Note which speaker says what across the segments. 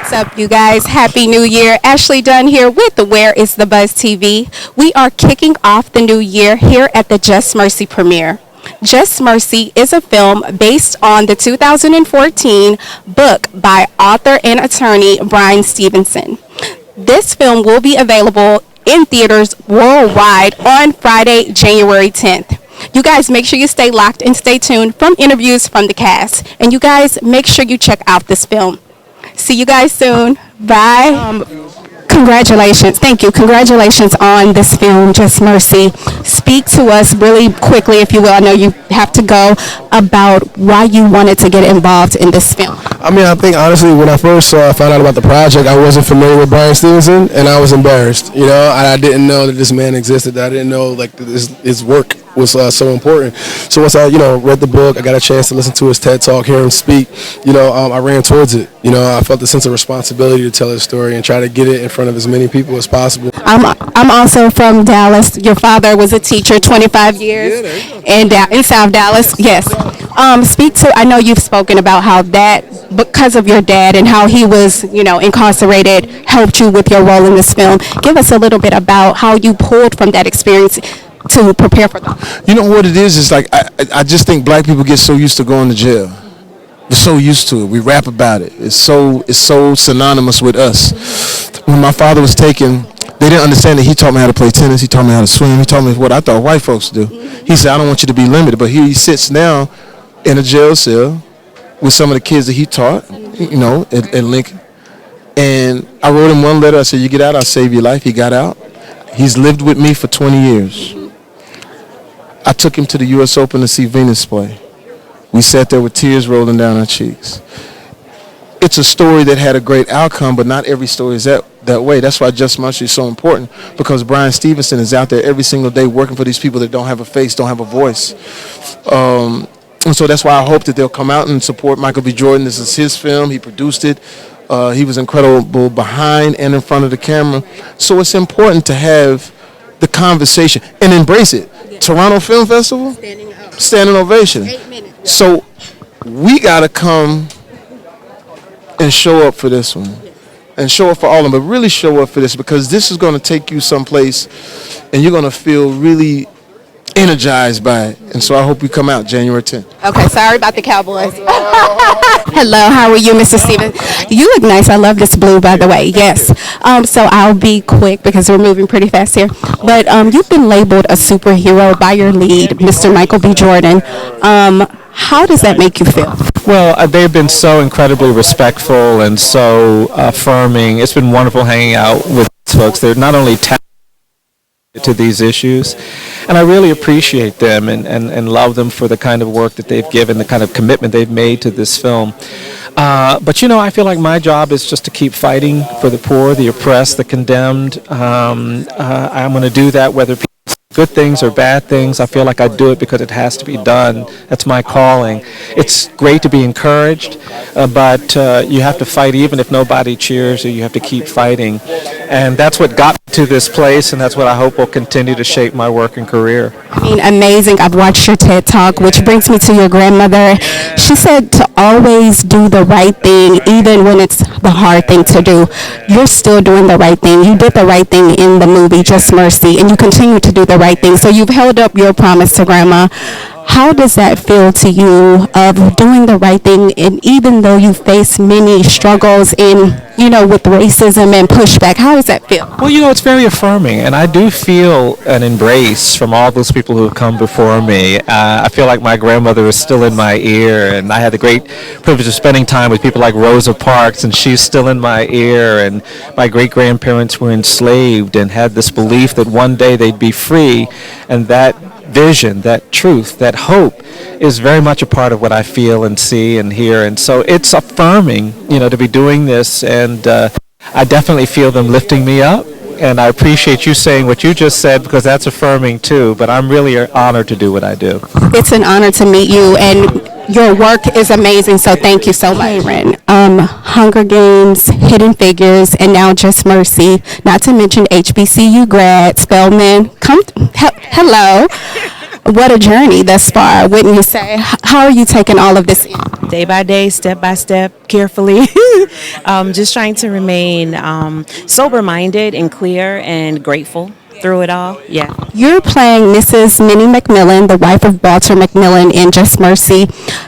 Speaker 1: What's up, you guys? Happy New Year. Ashley Dunn here with the Where is the Buzz TV. We are kicking off the new year here at the Just Mercy premiere. Just Mercy is a film based on the 2014 book by author and attorney Bryan Stevenson. This film will be available in theaters worldwide on Friday, January 10th. You guys make sure you stay locked and stay tuned from interviews from the cast. And you guys make sure you check out this film. See you guys soon. Bye. Congratulations. Thank you. Congratulations on this film, Just Mercy. Speak to us really quickly, if you will. I know you have to go, about why you wanted to get involved in this film.
Speaker 2: I mean, I think honestly, when I first found out about the project, I wasn't familiar with Bryan Stevenson, and I was embarrassed. You know, I didn't know that this man existed. I didn't know like his work was so important. So once I, read the book, I got a chance to listen to his TED Talk, hear him speak. I ran towards it. I felt a sense of responsibility to tell his story and try to get it in front of as many people as possible.
Speaker 1: I'm also from Dallas. Your father was a teacher, 25 years, in South Dallas. Yes. Speak to. I know you've spoken about how that, because of your dad and how he was, incarcerated, helped you with your role in this film. Give us a little bit about how you pulled from that experience to prepare for them.
Speaker 3: You know what it is like I just think black people get so used to going to jail. We're so used to it. We rap about it. It's so synonymous with us. When my father was taken, they didn't understand that he taught me how to play tennis. He taught me how to swim. He taught me what I thought white folks do. He said, I don't want you to be limited. But here he sits now in a jail cell with some of the kids that he taught, at Lincoln. And I wrote him one letter. I said, you get out, I'll save your life. He got out. He's lived with me for 20 years. I took him to the U.S. Open to see Venus play. We sat there with tears rolling down our cheeks. It's a story that had a great outcome, but not every story is that way. That's why Just Mercy is so important, because Bryan Stevenson is out there every single day working for these people that don't have a face, don't have a voice. And so that's why I hope that they'll come out and support Michael B. Jordan. This is his film. He produced it. He was incredible behind and in front of the camera. So it's important to have the conversation and embrace it. Yeah. Toronto Film Festival, standing ovation.
Speaker 1: 8 minutes.
Speaker 3: So we got to come and show up for this one. And show up for all of them, but really show up for this, because this is going to take you someplace and you're going to feel really energized by it. And so I hope you come out January 10th.
Speaker 1: Okay, sorry about the Cowboys. Hello, how are you, Mr. Stevens? You look nice. I love this blue, by the way. Yes. So I'll be quick because we're moving pretty fast here. But you've been labeled a superhero by your lead, Mr. Michael B. Jordan. How does that make you feel?
Speaker 4: Well, they've been so incredibly respectful and so affirming. It's been wonderful hanging out with folks. They're not only talented to these issues, and I really appreciate them and love them for the kind of work that they've given, the kind of commitment they've made to this film. But I feel like my job is just to keep fighting for the poor, the oppressed, the condemned. I'm going to do that whether people say good things or bad things. I feel like I do it because it has to be done. That's my calling. It's great to be encouraged, but you have to fight even if nobody cheers you. You have to keep fighting. And that's what got me to this place, and that's what I hope will continue to shape my work and career.
Speaker 1: I mean, amazing. I've watched your TED Talk, which brings me to your grandmother. She said to always do the right thing, even when it's the hard thing to do. You're still doing the right thing. You did the right thing in the movie Just Mercy, and you continue to do the right thing. So you've held up your promise to Grandma. How does that feel to you, of doing the right thing, and even though you face many struggles with racism and pushback, how does that feel?
Speaker 4: Well, it's very affirming, and I do feel an embrace from all those people who have come before me. I feel like my grandmother is still in my ear, and I had the great privilege of spending time with people like Rosa Parks, and she's still in my ear, and my great-grandparents were enslaved and had this belief that one day they'd be free, and that vision, that truth, that hope is very much a part of what I feel and see and hear. And so it's affirming, to be doing this. And I definitely feel them lifting me up. And I appreciate you saying what you just said, because that's affirming too. But I'm really honored to do what I do.
Speaker 1: It's an honor to meet you, and your work is amazing. So thank you so much. Hunger Games, Hidden Figures, and now Just Mercy. Not to mention HBCU grad, Spelman. Hello. What a journey thus far, wouldn't you say? How are you taking all of this in?
Speaker 5: Day by day, step by step, carefully. Just trying to remain sober-minded and clear and grateful through it all. Yeah.
Speaker 1: You're playing Mrs. Minnie McMillian, the wife of Walter McMillian in Just Mercy.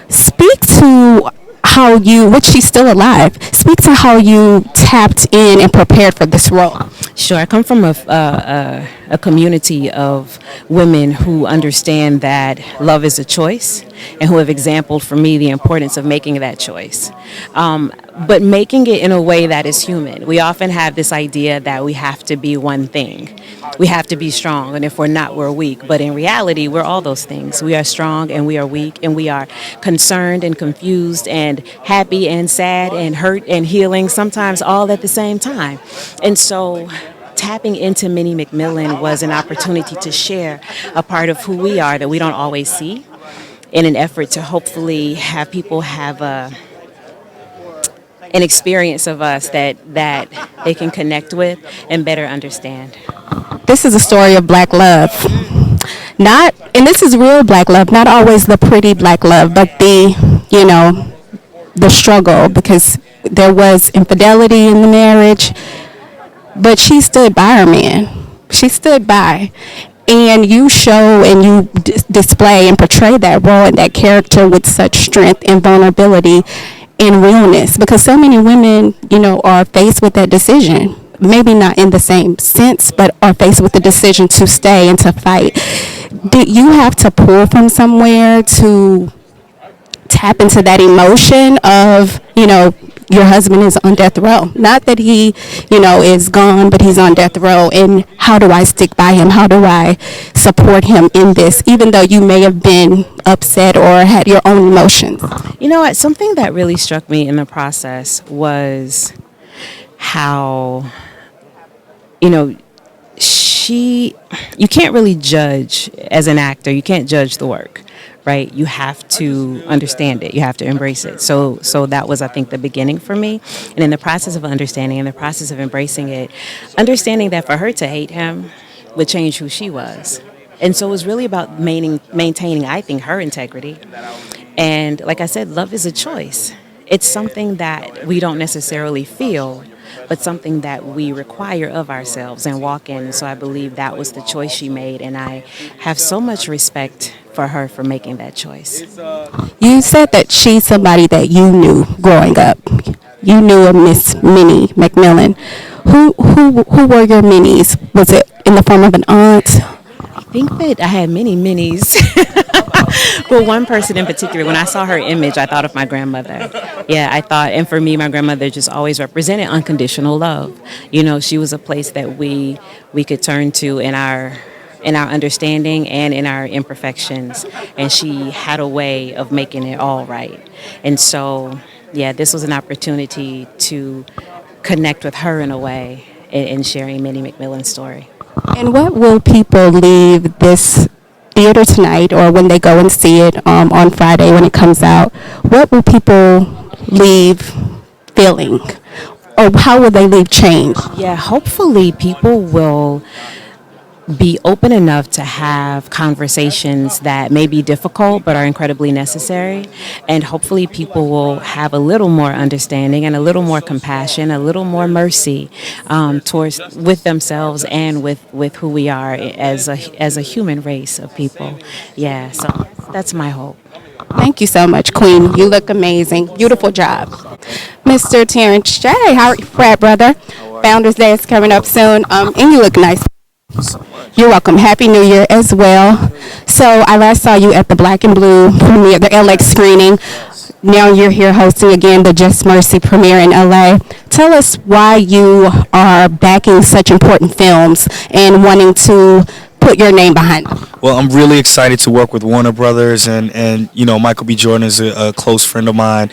Speaker 1: Speak to how you, which she's still alive, speak to how you tapped in and prepared for this role.
Speaker 5: Sure. I come from a community of women who understand that love is a choice and who have exampled for me the importance of making that choice. But making it in a way that is human. We often have this idea that we have to be one thing. We have to be strong, and if we're not, we're weak. But in reality, we're all those things. We are strong and we are weak, and we are concerned and confused and happy and sad and hurt and healing, sometimes all at the same time. And so tapping into Minnie McMillian was an opportunity to share a part of who we are that we don't always see, in an effort to hopefully have people have an experience of us that they can connect with and better understand.
Speaker 1: This is a story of black love. Not, and this is real black love, not always the pretty black love, but the struggle, because there was infidelity in the marriage, but she stood by her man. She stood by. And you show and you display and portray that role and that character with such strength and vulnerability and realness, because so many women, are faced with that decision. Maybe not in the same sense, but are faced with the decision to stay and to fight. Did you have to pull from somewhere to tap into that emotion of, your husband is on death row? Not that he, is gone, but he's on death row. And how do I stick by him? How do I support him in this, even though you may have been upset or had your own emotions?
Speaker 5: You know what? Something that really struck me in the process was how, you can't really judge as an actor. You can't judge the work, right? You have to understand it. You have to embrace it. So that was, I think, the beginning for me. And in the process of understanding, in the process of embracing it, understanding that for her to hate him would change who she was. And so it was really about maintaining, I think, her integrity. And like I said, love is a choice. It's something that we don't necessarily feel, but something that we require of ourselves and walk in. So I believe that was the choice she made, and I have so much respect for her for making that choice.
Speaker 1: You said that she's somebody that you knew growing up. You knew a Miss Minnie McMillian. Who were your Minnies? Was it in the form of an aunt?
Speaker 5: I think that I had many Minnies. But one person in particular, when I saw her image, I thought of my grandmother. Yeah, I thought, and for me, my grandmother just always represented unconditional love. She was a place that we could turn to in our understanding and in our imperfections. And she had a way of making it all right. And so, yeah, this was an opportunity to connect with her in a way in sharing Minnie McMillian's story.
Speaker 1: And what will people leave this theater tonight, or when they go and see it on Friday when it comes out? What will people leave feeling, or how will they leave changed?
Speaker 5: Yeah, hopefully people will be open enough to have conversations that may be difficult but are incredibly necessary, and hopefully people will have a little more understanding and a little more compassion, a little more mercy with themselves and with who we are as a human race of people. Yeah, so that's my hope.
Speaker 1: Thank you so much, Queen. You look amazing. Beautiful job. Mr. Terrence J., how are you, frat brother? Founders Day is coming up soon, and you look nice. You're welcome. Happy New Year as well. So I last saw you at the Black and Blue premiere, the LX screening. Now you're here hosting again the Just Mercy premiere in LA. Tell us why you are backing such important films and wanting to put your name behind them.
Speaker 6: Well, I'm really excited to work with Warner Brothers, and Michael B. Jordan is a close friend of mine.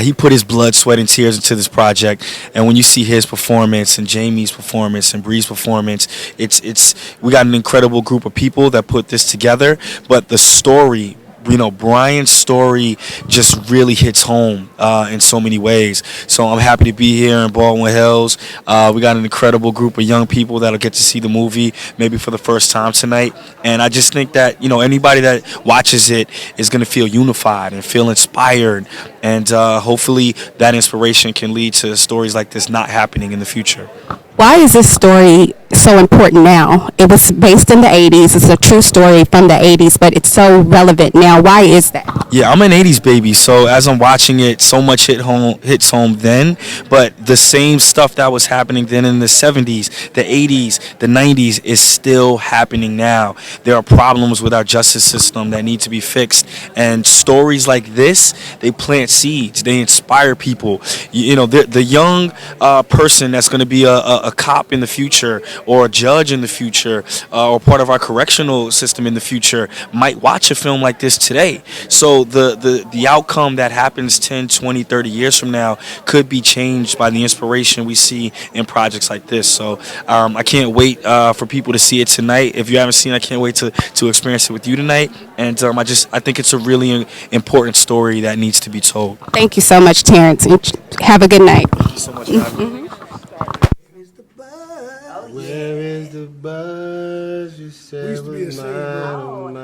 Speaker 6: He put his blood, sweat, and tears into this project, and when you see his performance and Jamie's performance and Brie's performance, we got an incredible group of people that put this together. But the story Bryan's story just really hits home in so many ways. So I'm happy to be here in Baldwin Hills. We got an incredible group of young people that'll get to see the movie maybe for the first time tonight. And I just think that, anybody that watches it is going to feel unified and feel inspired. And hopefully that inspiration can lead to stories like this not happening in the future.
Speaker 1: Why is this story so important now? It was based in the 80s. It's a true story from the 80s, but it's so relevant now. Why is that?
Speaker 6: Yeah, I'm an 80s baby, so as I'm watching it, so much hits home then, but the same stuff that was happening then in the 70s, the 80s, the 90s is still happening now. There are problems with our justice system that need to be fixed, and stories like this, they plant seeds, they inspire people. The young person that's going to be a cop in the future, or a judge in the future, or part of our correctional system in the future might watch a film like this today. So the outcome that happens 10, 20, 30 years from now could be changed by the inspiration we see in projects like this. So I can't wait for people to see it tonight. If you haven't seen it, I can't wait to experience it with you tonight. And I think it's a really important story that needs to be told.
Speaker 1: Thank you so much, Terrence, and have a good night.
Speaker 6: Thank you so much for having me.
Speaker 2: Where is the buzz? You said was mine.